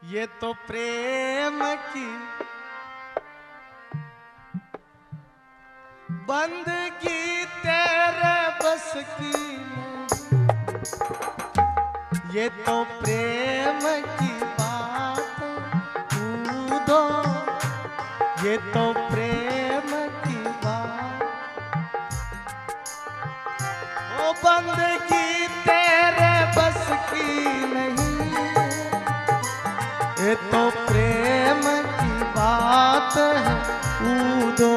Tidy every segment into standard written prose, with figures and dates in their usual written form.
ये तो प्रेम की बंदगी तेरे बस की नहीं। ये तो प्रेम की बात कूदो, ये तो प्रेम की बात। ओ बंदगी तेरे बस की नहीं, ये तो प्रेम की बात है कूदो।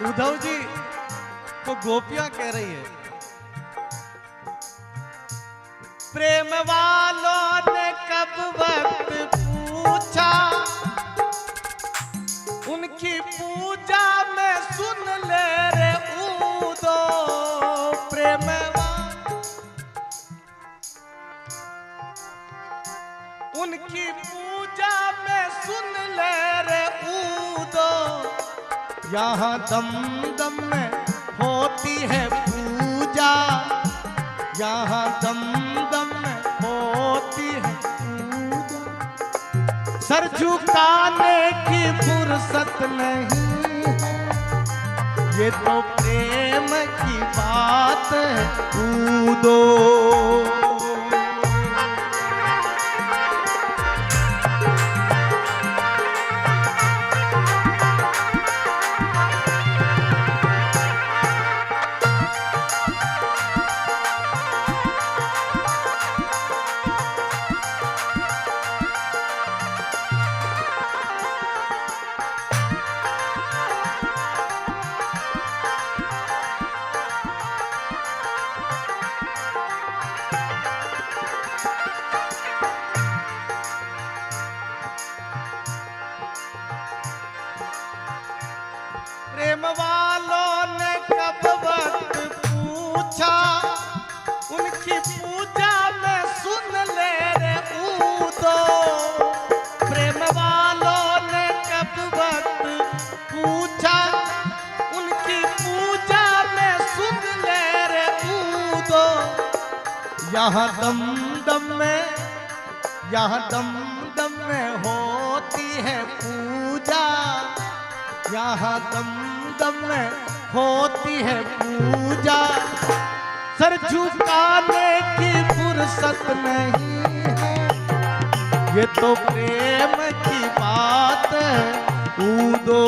उद्धव जी को गोपियां कह रही है, प्रेम वालों ने कब वक्त पूछा, उनकी पूजा में सुन ले रे ऊदो। प्रेम उनकी पूजा में सुन ले रे ऊदो। यहाँ दम दम में होती है पूजा, यहाँ दम दम में होती है पूजा। सर झुकाने की फुर्सत नहीं है, ये तो प्रेम की बात है कूदो। प्रेम वालों ने कब वक्त पूछा, उनकी पूजा में सुन ले रे ऊदो। प्रेम वालों ने कब वक्त पूछा, उनकी पूजा में सुन ले रे ऊदो। यहाँ दम दम में, यहाँ दम दम में होती है पूजा, यहाँ दम दम में होती है पूजा। सर झुकाने की फुर्सत नहीं है, ये तो प्रेम की बात है कूदो।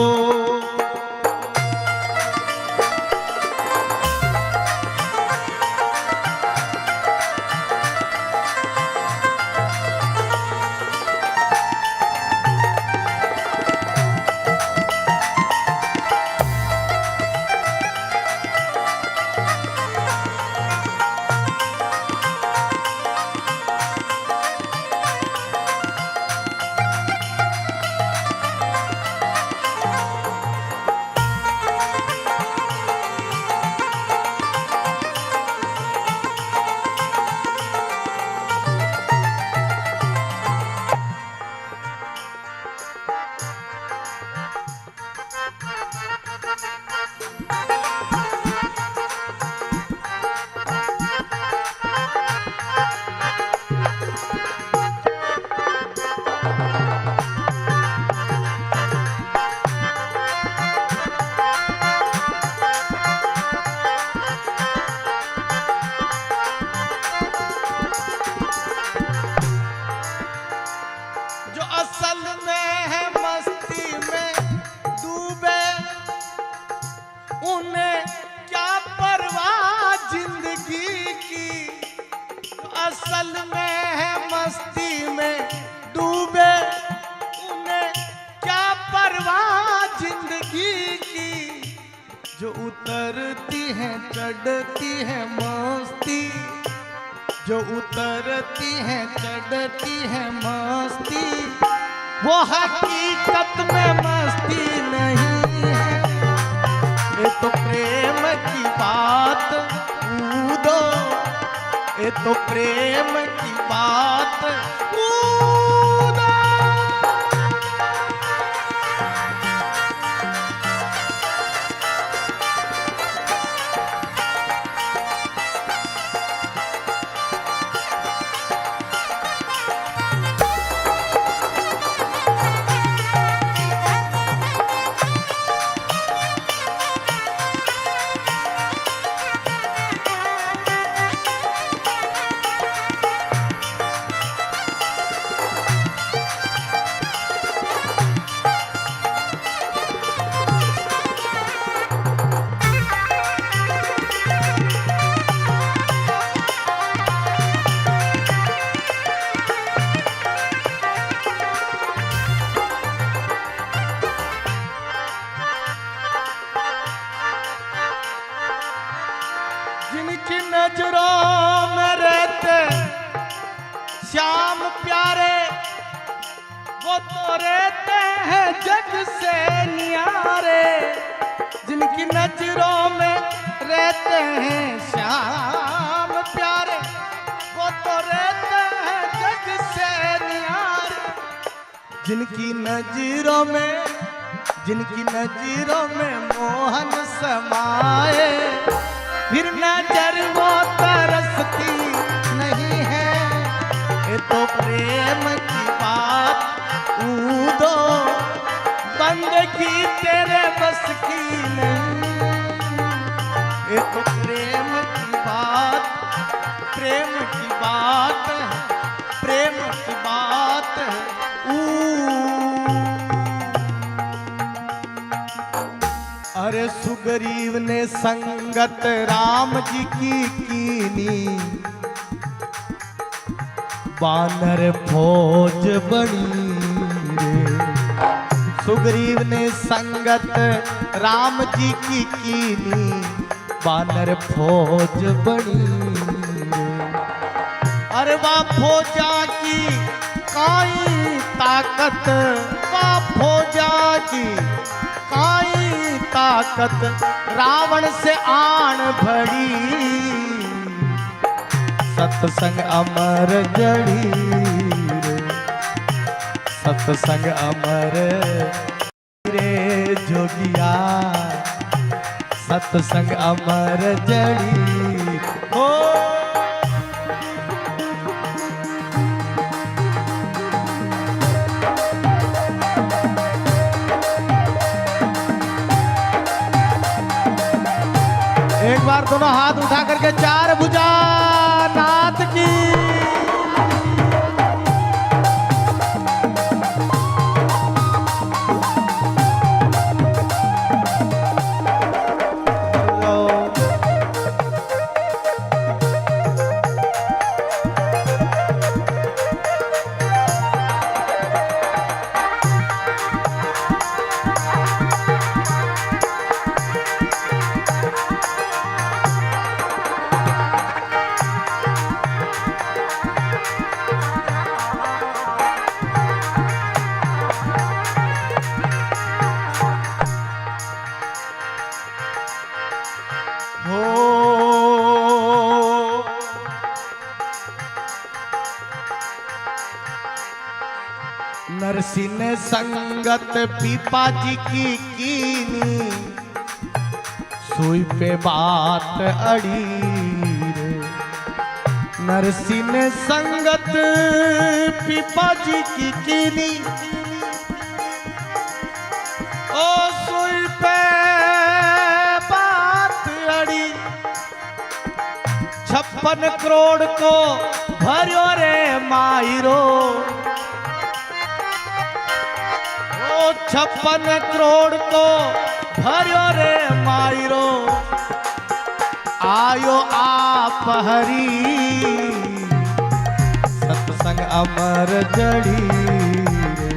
उन्हें क्या परवाह जिंदगी की, असल में है मस्ती में डूबे। उन्हें क्या परवाह जिंदगी की, जो उतरती है चढ़ती है मस्ती, जो उतरती है चढ़ती है मस्ती। वो हकीकत में मस्ती नहीं है, ये तो प्रेम की बात। जिनकी नजरों में रहते श्याम प्यारे, वो तो रहते हैं जग से न्यारे। जिनकी नजरों में रहते हैं श्याम प्यारे, वो तो रहते हैं जग से न्यारे। जिनकी नजरों में मोहन समाए, फिर नजर वो तरसती नहीं है। ये तो प्रेम की बात ऊदो, बंदगी तेरे बस की नहीं। ये तो प्रेम की बात है, प्रेम की बात है। अरे सुग्रीव ने संगत राम जी की कीनी, बानर फौज बनी रे। सुग्रीव ने संगत राम जी की कीनी, बानर फौज बनी रे। अरे वाह फौजा की काई ताकत, वाह फौजा की काई ताकत, रावण से आन भड़ी। सत्संग अमर जड़ी रे, सत्संग अमर रे जोगिया, सत्संग अमर जड़ी हो। एक बार दोनों हाथ उठा करके चार भुजा नाथ की। नरसी ने संगत पीपा जी की कीनी, सुई पे बात अड़ी रे। नरसी ने संगत पीपा जी की कीनी, ओ सुई पे बात अड़ी। 56 करोड़ को भरियो रे मायरो, 56 करोड़ को भरियो रे मायरो। आयो आप हरी, सत्संग अमर जड़ी रे,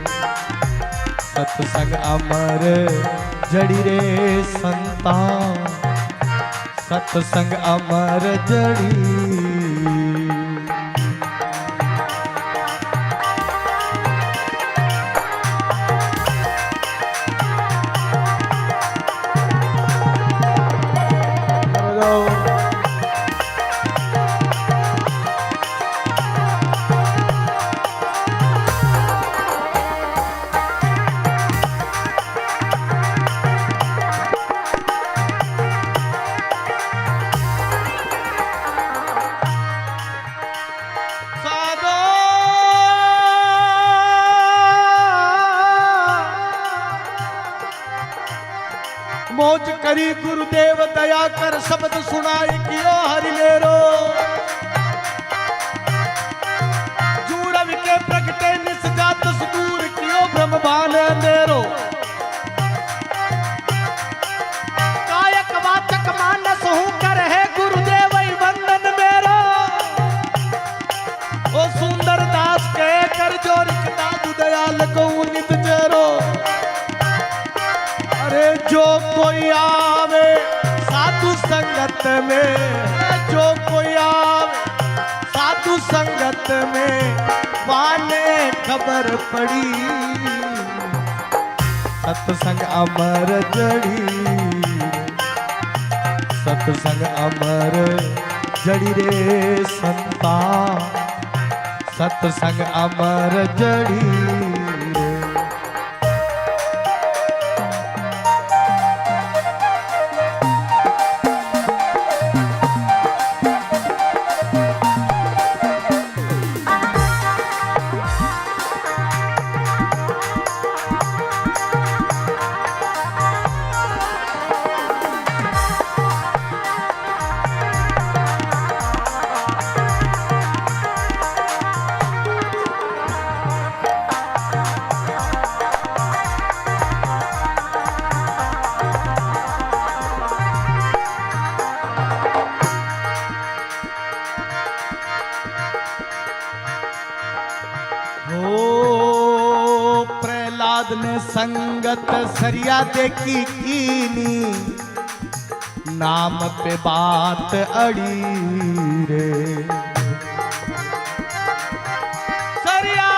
सत्संग अमर जड़ी रे संतान, सत्संग अमर जड़ी। मौज करी गुरुदेव दया कर शब्द सुनाई कियो हरि मेरो। जूरव के प्रगटे निस जात सुदूर कियो ब्रह्म भान अंधेरो। कायक वाचक मानस हूँ कर है गुरुदेव वंदन मेरो। ओ सुंदर दास के कर जोर दादू दयाल को नित चेरो। अरे जो कोई आवे साधु संगत में, जो कोई आवे साधु संगत में पाने खबर पड़ी। सत्संग अमर जड़ी, सत्संग अमर जड़ी रे संता, सत्संग अमर जड़ी रे। ने संगत सरिया देखी कीनी, नाम पे बात अड़ी रे। सरिया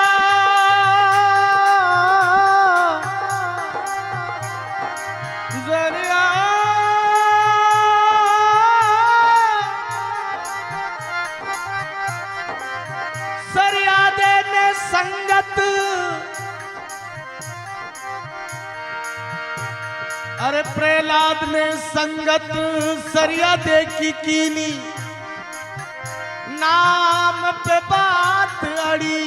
सरिया सरिया देने संगत, अरे प्रहलाद ने संगत सरिया देखी कीनी, नाम पे बात अड़ी।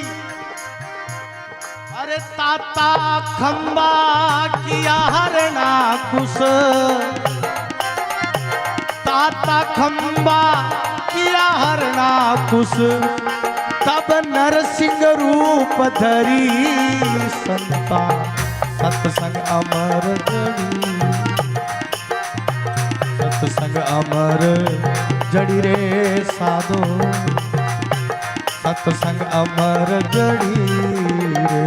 अरे ताता खंबा किया हरना कुश, ताता खंबा किया हरना कुश, तब नरसिंह रूप धरी संता। सत्संग अमर जड़ी, सत्संग अमर जड़ी रे साधो, सत्संग अमर जड़ी रे।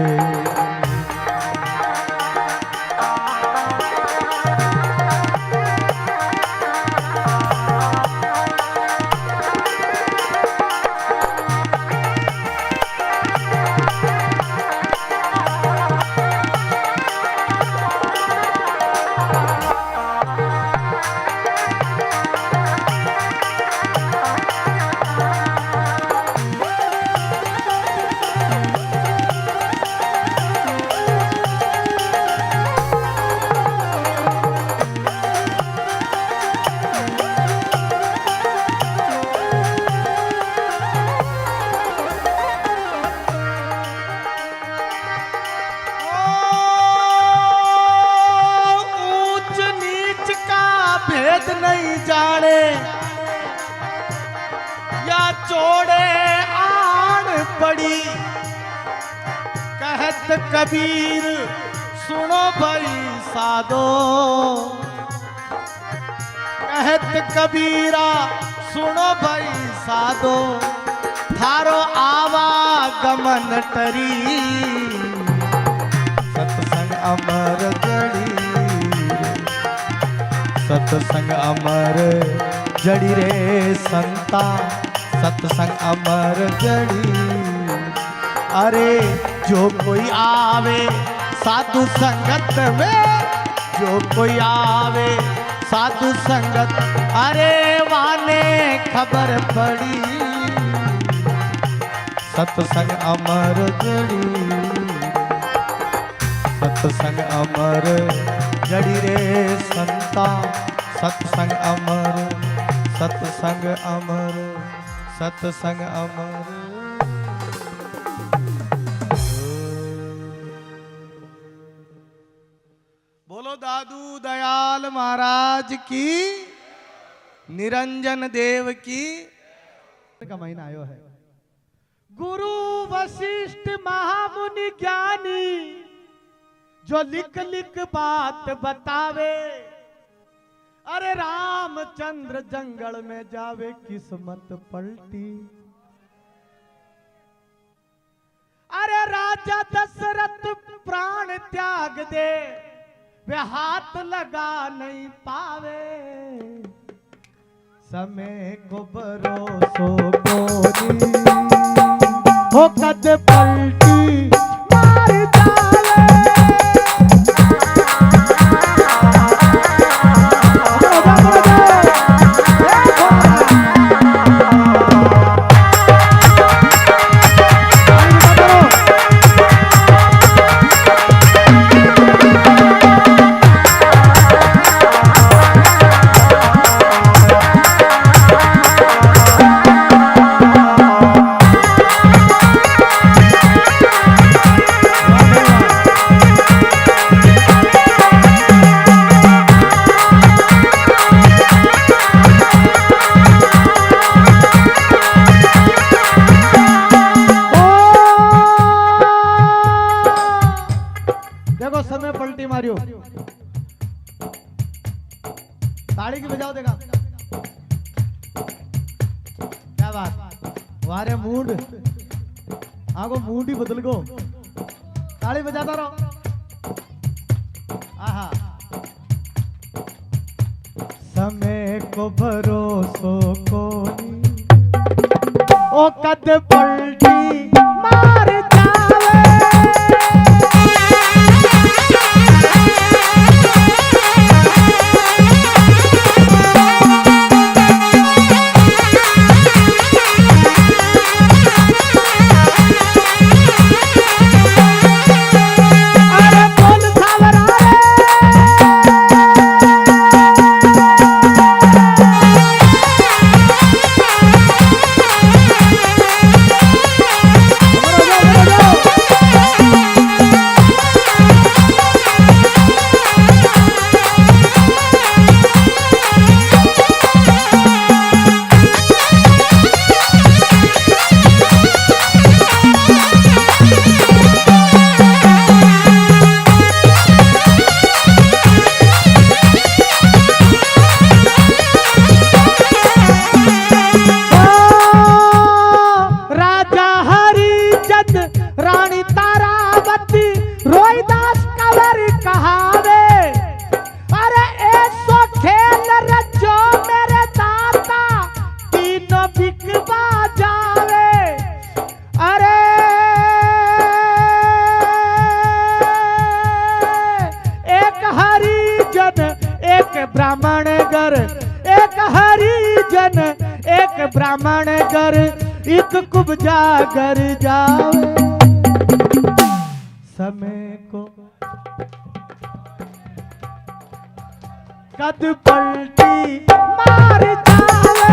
नहीं जाने या चोड़े आड़ पड़ी, कहत कबीर सुनो भाई साधो, कहत कबीरा सुनो भाई साधो, थारो आवागमन टरी। सत्संग अमर जड़ी, सत्संग अमर जड़ी रे संता, सत्संग अमर जड़ी। अरे जो कोई आवे साधु संगत में, जो कोई आवे साधु संगत, अरे वाने खबर पड़ी। सत्संग अमर जड़ी, सत्संग अमर जड़ी रे संता, सत्संग अमर, सत्संग अमर, सत्संग अमर। बोलो दादू दयाल महाराज की, निरंजन देव की का महीना आयो है। गुरु वशिष्ठ महामुनि ज्ञानी जो लिख लिख बात बतावे, अरे रामचंद्र जंगल में जावे किस्मत पलटी। अरे राजा दशरथ प्राण त्याग दे, वे हाथ लगा नहीं पावे, समय को भरोसो कोनी हो कद पलटी मार जावे। ताड़ी की बजाओ देगा क्या बात, वारे मूड आगो मूड ही बदल गो, ताड़ी बजाता रहो। आहा समय को भरोसो कोनी ओ कद पलटी मार जावे। ब्राह्मण घर एक हरिजन, एक ब्राह्मण घर एक कुब्जा घर जावे। समय को कद पलटी मार जावे।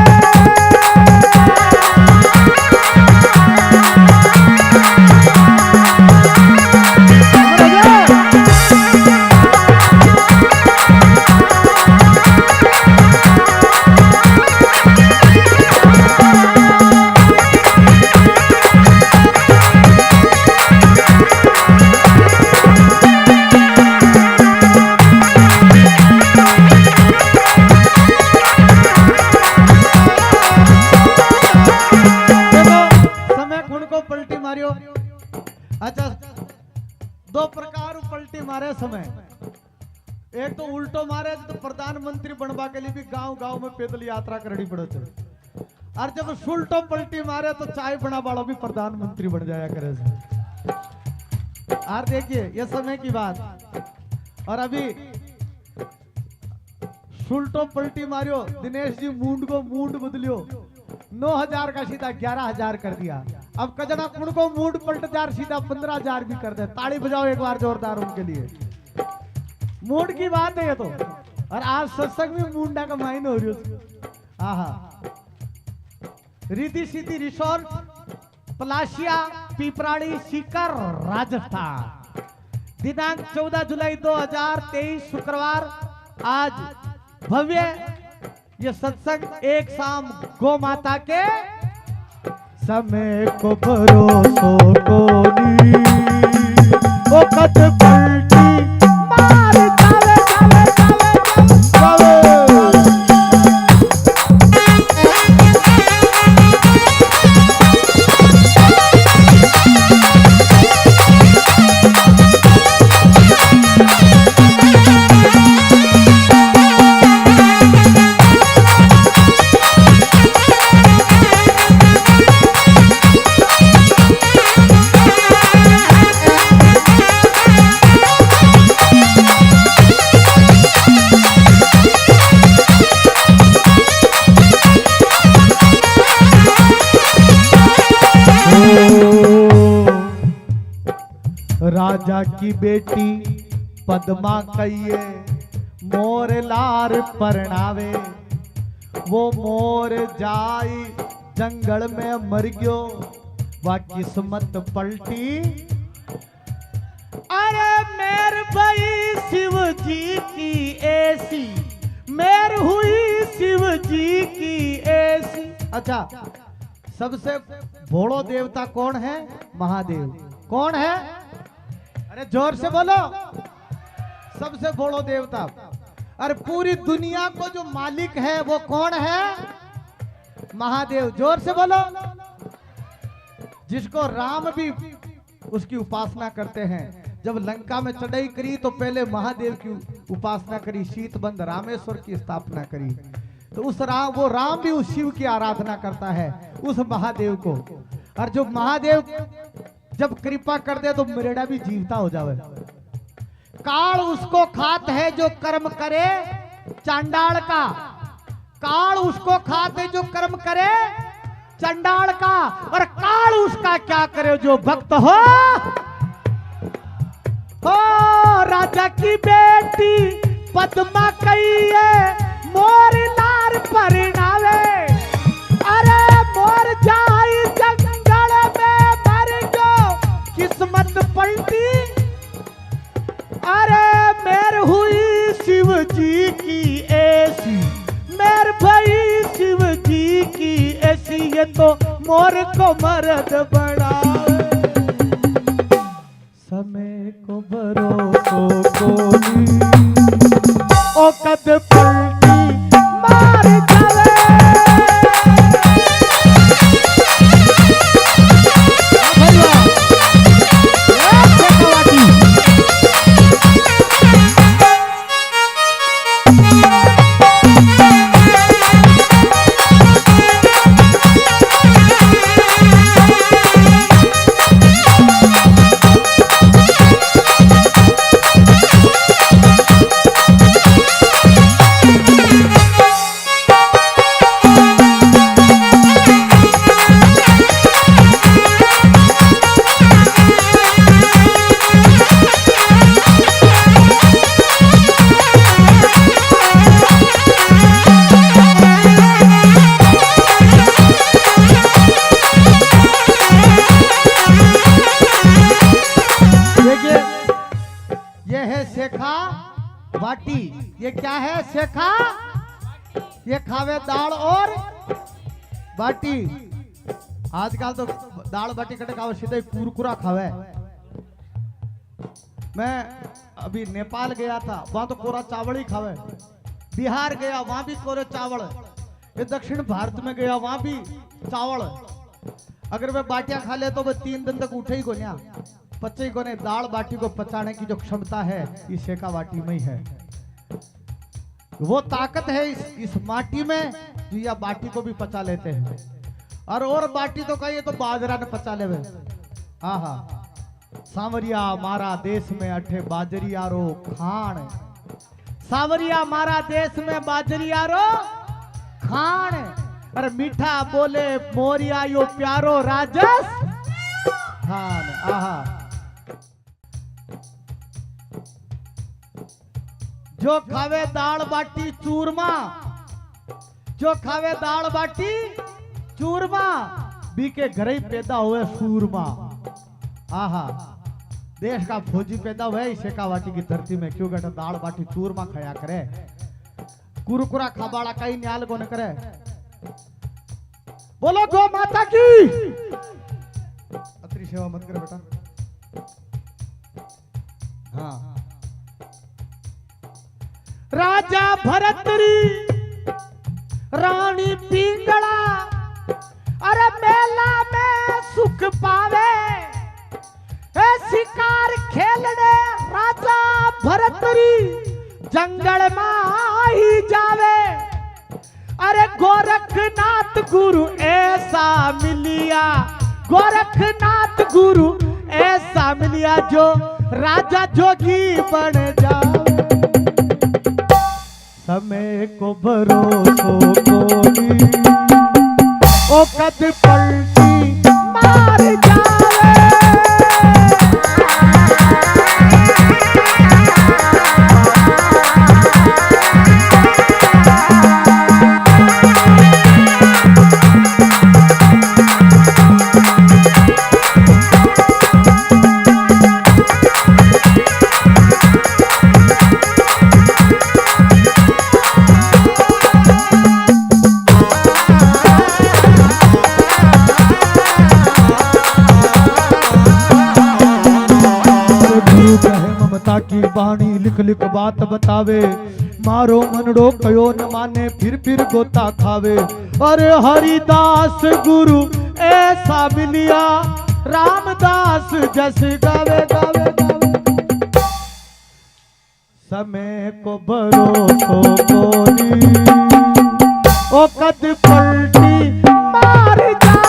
अच्छा दो प्रकार पलटी मारे समय, एक तो उल्टो मारे तो प्रधानमंत्री बनवा के लिए भी गांव गांव में पैदल यात्रा करनी पड़े थे, और जब सुल्टो पलटी मारे तो चाय बना वाला भी प्रधानमंत्री बन जाया करे। और देखिए ये समय की बात, और अभी सुल्टो पलटी मारियो दिनेश जी मूड को मूड बदलियो, 9,000 का सीधा 11,000 कर दिया। अब कजना उनको मूड पलट जार सीधा 15,000 भी कर दे। ताड़ी बजाओ एक बार जोरदार उनके लिए। मूड की बात है ये तो, और आज सत्संग में मूंडा का मायने हो रही है। आहा रिद्धि सिद्धि रिसोर्ट पलाशिया पिपराड़ी सीकर राजस्थान, दिनांक 14 जुलाई 2023 शुक्रवार आज भव्य ये सत्संग एक शाम गौ माता के समय को भरोसो कोनी ओ कद पलटी मार जावे राजा की बेटी पद्मा कहिए मोर लार परणावे वो मोर जाई जंगल में मर गयो वा किस्मत पलटी। अरे मेर भाई शिव जी की ऐसी मेर हुई शिव जी की ऐसी। अच्छा, सबसे भोड़ो देवता कौन है? महादेव। कौन है? अरे जोर से बोलो। सबसे बड़ो देवता। अरे पूरी दुनिया को जो मालिक है वो कौन है? महादेव। जोर से बोलो। जिसको राम भी उसकी उपासना करते हैं। जब लंका में चढ़ाई करी तो पहले महादेव की उपासना करी, शीतबंध रामेश्वर की स्थापना करी। तो उस राम, वो राम भी उस शिव की आराधना करता है, उस महादेव को। और जो महादेव जब कृपा कर दे तो मरेड़ा भी जीवता हो जावे। काल उसको खात है जो कर्म करे चांडाल का। काल उसको खात है जो कर्म करे चंडाल का। और काल उसका क्या करे जो भक्त हो। राजा की बेटी पद्मा कहिए मोर लार परिणावे। अरे मोर जाई जंगल में मर गयो किस्मत पलटी। अरे मेर हुई शिव जी की ऐसी मेर भाई शिव जी की ऐसी। ये तो मोर को मर्द बनावे समय को भरोसो कोनी ओ कद पलटी मार जावे। बाटी। ये क्या है? शेखा। ये खावे दाल और बाटी। आजकल तो दाल बाटी कटे खावे सीधे कुरकुरा खावे। मैं अभी नेपाल गया था, वहां तो कोरा चावल ही खावे। बिहार गया वहां भी कोरे चावल। ये दक्षिण भारत में गया वहां भी चावल। अगर वे बाटियां खा ले तो वे 3 दिन तक उठे ही को नहीं, पचे को नहीं। दाल बाटी को पचाने की जो क्षमता है इस शेखा बाटी में ही है। वो ताकत है इस माटी में जो या बाटी को भी पचा लेते हैं। और बाटी तो कहिए तो बाजरा ने पचा ले। आहा, सांवरिया मारा देश में अठे बाजरियारो खान। सांवरिया मारा देश में बाजरियारो खान। अरे मीठा बोले मोरिया यो प्यारो राजस खान। आहा, जो खावे दाल बाटी चूरमा, जो खावे दाल बाटी चूरमा, बी के घर ही पैदा हुए सूरमा। आहा, देश का फौजी पैदा हुआ शेखावाटी की धरती में, क्यों बेटा दाल बाटी चूरमा खाया करे, कुरकुरा खाबाड़ा कहीं न्याल को न करे। बोलो गो माता की अतरी सेवा मत करे बेटा। हाँ राजा भरतरी रानी पिंगला, अरे मेला में सुख पावे, शिकार खेलने राजा भरतरी जंगल में ही जावे। अरे गोरखनाथ गुरु ऐसा मिलिया, गोरखनाथ गुरु ऐसा मिलिया जो राजा जोगी बन जावे। समय को भरोसो कोई ओ कद पलटी मार जावे। की बाणी लिख लिख बात बतावे, मारो मनड़ो कयो न माने फिर गोता खावे। अरे हरिदास गुरु ऐसा मिलिया, रामदास जस गावे गावे गावे। समय को भरोसो कोनी ओ कद पलटी मार जावे।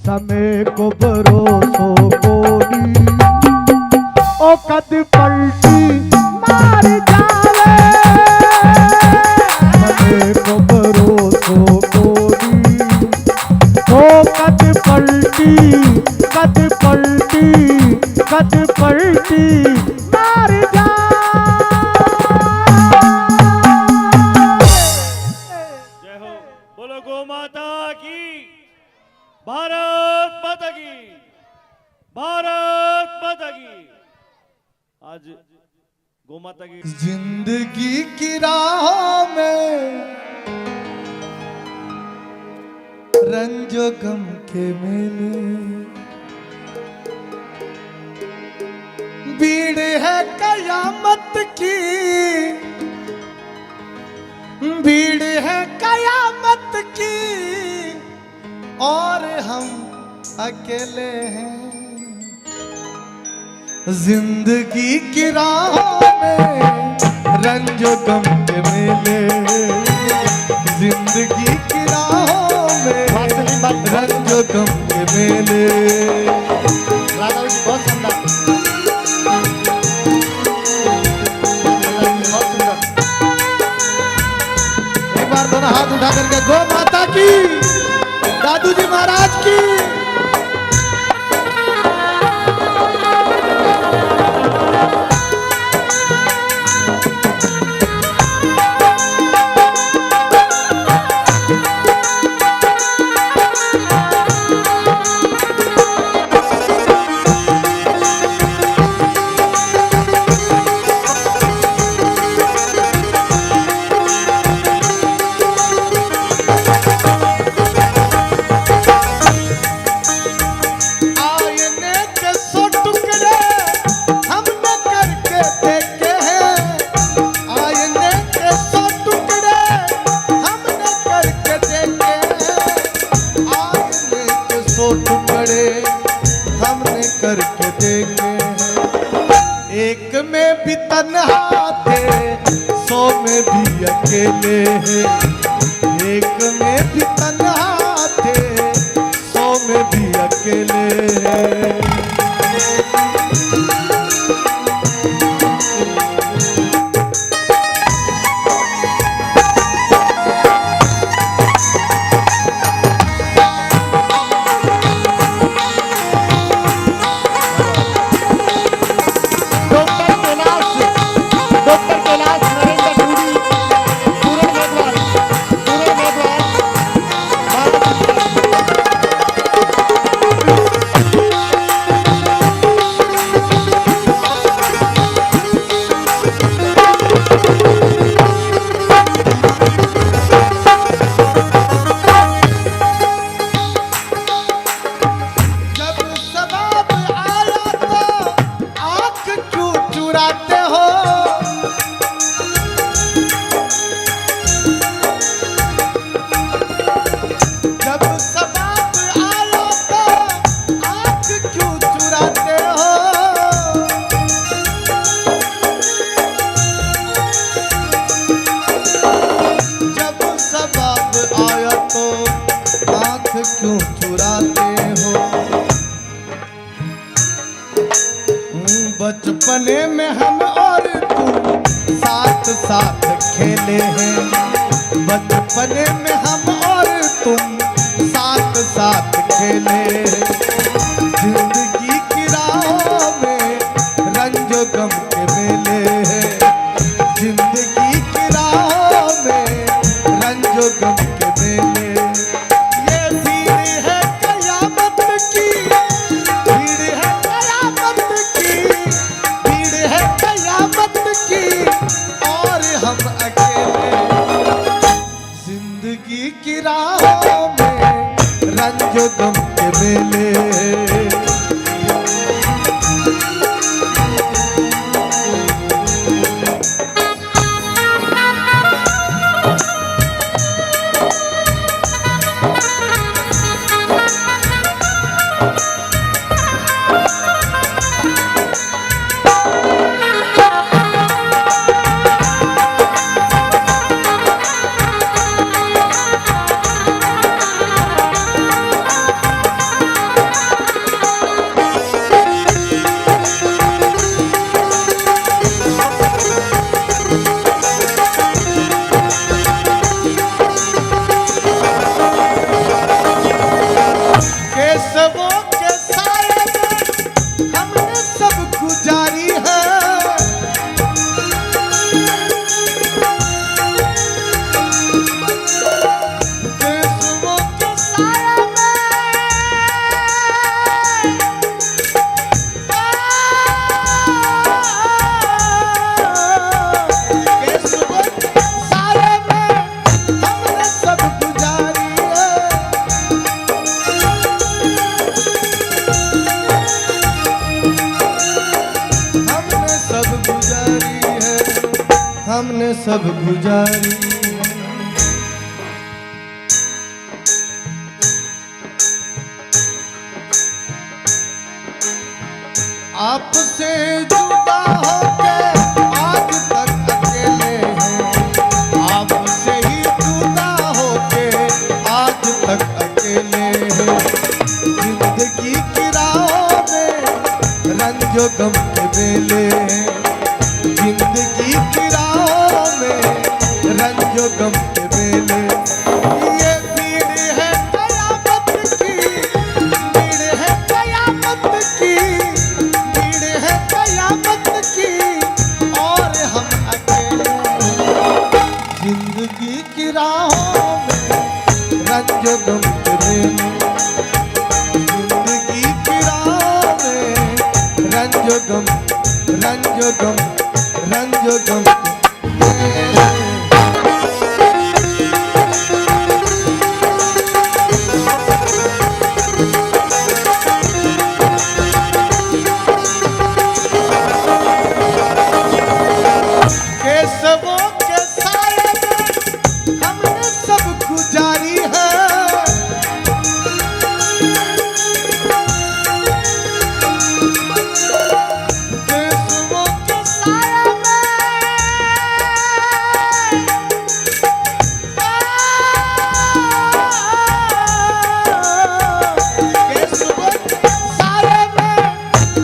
समय को भरोसो कोनी ओ कद पलटी मार जावे। समय को भरोसो कोनी ओ कद पलटी मार जावे। जय हो, बोलो गो माता की, भारत माता की, भारत माता की। आज गौ माता की जिंदगी की राह में रंजो गम के मेले, भीड़ है कयामत की भीड़ है कयामत की और हम अकेले हैं। जिंदगी की राहों में रंजो गम के मेले, जिंदगी की राहों में रंजो गम के मेले। राधा जी बहुत सुंदर, एक बार दोनों हाथ उठा करके गौ माता की, दादू जी महाराज की। हमने करके देखे, एक में भी तन्हा थे, 100 में भी अकेले हैं। एक में भी तन्हा थे, 100 में भी अकेले हैं। क्यों चुराते हो? बचपने में हम और तुम साथ साथ खेले हैं। बचपने में हम और तुम साथ साथ खेले। जिंदगी की राहों में रंजो गम के मेले हैं। जिंदगी की राहों में रंजो गम के मेले। जिंदगी की राहों में रंजो गम के मेले। हमने सब गुजारी है। आपसे जुदा होके आज तक अकेले हैं, आपसे ही जुदा होके आज तक अकेले हैं। जिंदगी की राहों में रंजो गम के बेले हैं, जिंदगी की राहों में रंजो गम के बेले। ये भीड़ है कयामत की, भीड़ है कयामत की, भीड़ है कयामत की, और हम अकेले जिंदगी की राहों में रंजो गम के बेले, जिंदगी की राहों में रंजो गम, रंजो गम, रंजो गम के बेले। केशवों के साए में हमने सब गुजारी है, केशवों के साए में, केशवों के साए में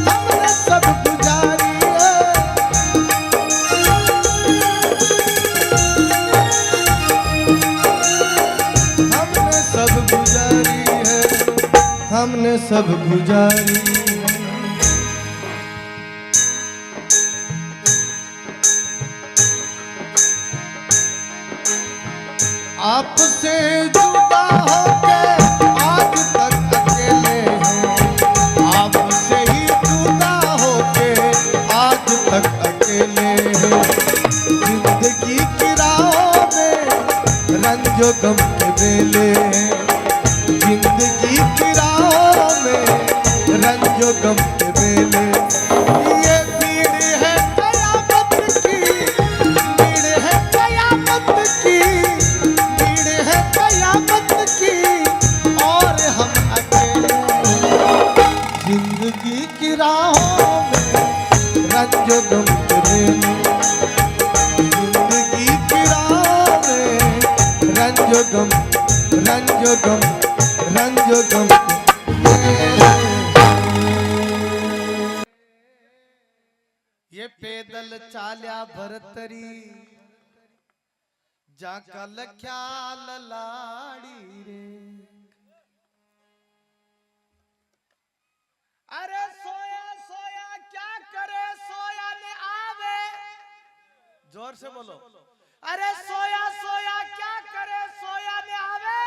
हमने सब गुजारी है। हमने सब गुजारी है, हमने सब गुजारी है। आपसे जुदा होके आज तक अकेले हैं, आपसे ही जुदा होके आज तक अकेले हैं। जिंदगी की राहों में रंजो गम के बेले हैं, जिंदगी की राहों में रंजो गम के बेले। ये भीड़ है कयामत की, भीड़ है कयामत की, भीड़ है कयामत की, और हम अकेले जिंदगी की राहों में रंजो गम के बेले, जिंदगी की राहों में रंजो गम, रंजो गम, रंजो गम के बेले। ये पैदल चाल्या भरतरी जाका लख्या ललाड़ी रे। अरे सोया सोया क्या करे, सोया ने आवे, जोर से बोलो। अरे सोया सोया क्या करे, सोया ने आवे।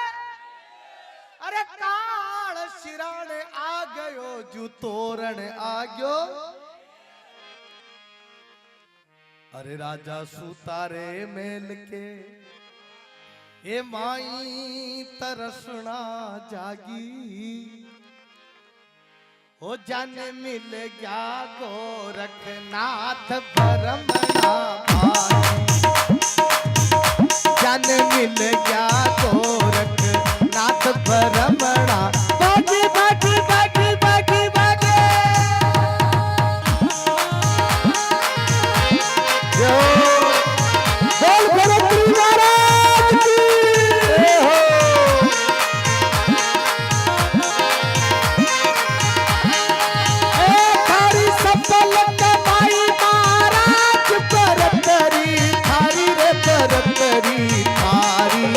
अरे काल शिराने आ गयो, जू तोरण आ गयो। अरे राजा सुतारे मेल के, ए माई तरसना जागी। हो जाने मिल गया गोरखनाथ भरमना भाई, जाने मिल गया गोरखनाथ भरमना। बागी बागी बागी बागी बागी यो बोल गोरखपुरी महाराज की हो। थारी सफल कमाई महाराज परतरी, थारी रे परतरी थारी।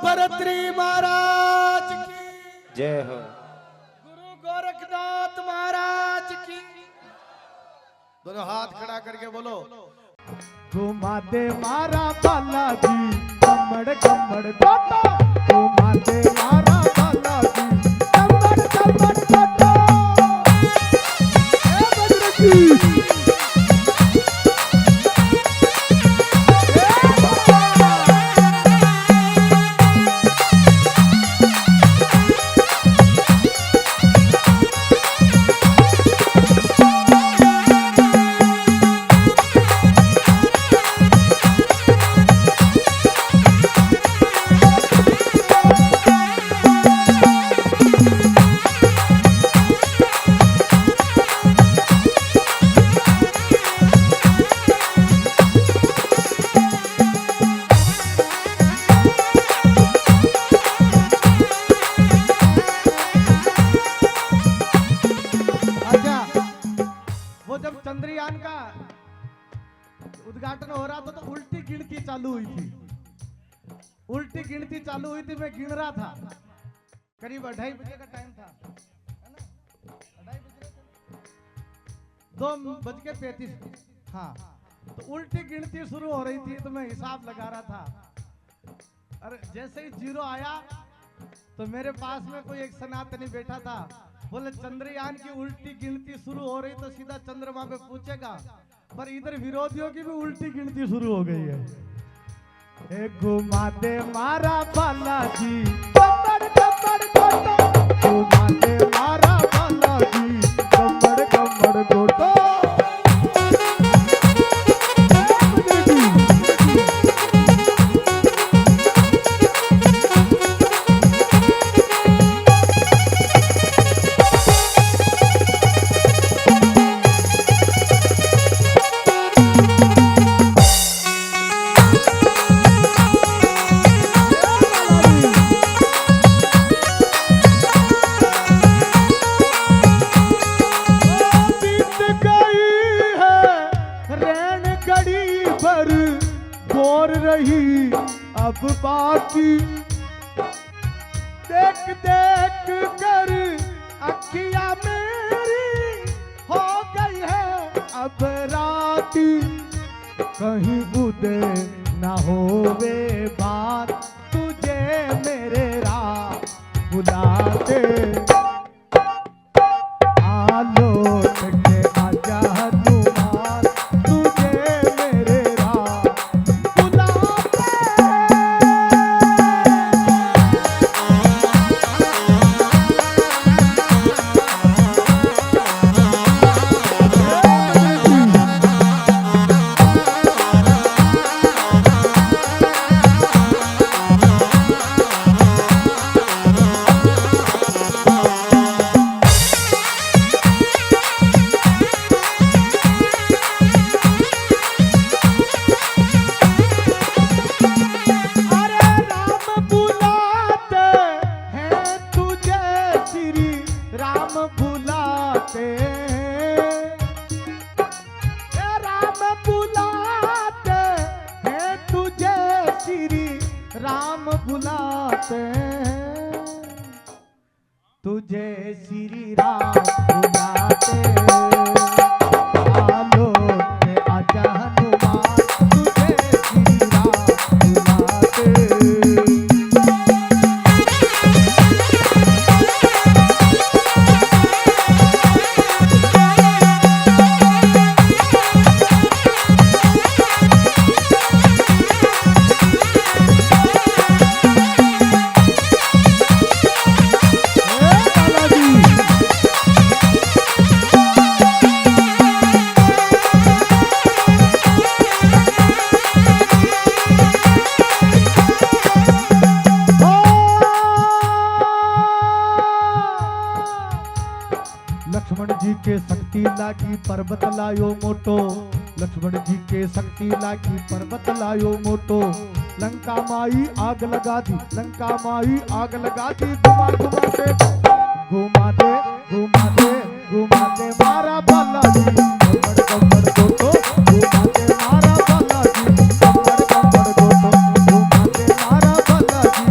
भरतरी महाराज की जय हो। गुरु गोरखनाथ महाराज की। दोनों हाथ खड़ा करके बोलो। घुमा दे मारा बालाजी कमड़ कमड़ गोटो, घुमा दे मारा बालाजी कमड़ कमड़ गोटो। ए बजरंगी चंद्रयान का उद्घाटन हो रहा था तो उल्टी गिनती चालू हुई थी। उल्टी गिनती चालू हुई थी, मैं गिन रहा था, करीब 2:30 बजे का टाइम था, है ना? 2:35। हाँ, तो उल्टी गिनती शुरू हो रही थी तो मैं हिसाब लगा रहा था। अरे जैसे ही 0 आया तो मेरे पास में कोई एक सनातनी बैठा था, बोले चंद्रयान की उल्टी गिनती शुरू हो रही तो सीधा चंद्रमा पे पूछेगा, पर इधर विरोधियों की भी उल्टी गिनती शुरू हो गई है। घुमा दे मारा बालाजी कमड़ कमड़ गोटो, घुमा दे मारा बालाजी कमड़ कमड़ गोटो। अब बाकी देख देख कर अखियां मेरी हो गई है अब राती, कहीं उदय न होवे बात तुझे मेरे रात बुलाते, आलोट के आजा हनुमान तुझे मेरे रात बुलाते। राम बुलाते हैं तुझे श्री राम बुलाते, आलोक में आजा हनुमान तुझे श्री राम बुलाते। लक्ष्मण जी के शक्ति लागी पर्वत लायो मोटो, लक्ष्मण जी के शक्ति लागी पर्वत लायो मोटो, लंका माई आग लगा दी, लंका माई आग लगा दी, घुमा घुमा के घुमा दे घुमा दे घुमा दे मारा बालाजी कमड़ कमड़ गोटो, घुमा दे मारा बालाजी कमड़ कमड़ गोटो, घुमा दे मारा बालाजी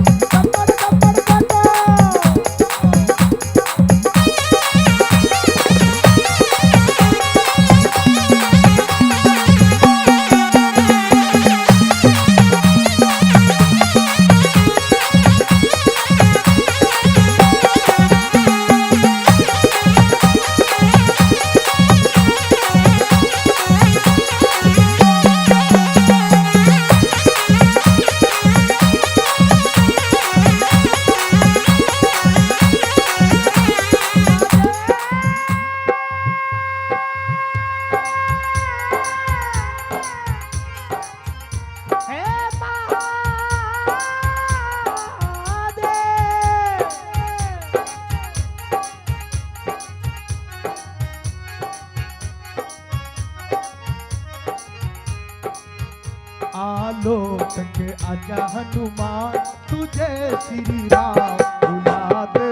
अरे आजा हनुमान तुझे श्री राम बुला दे।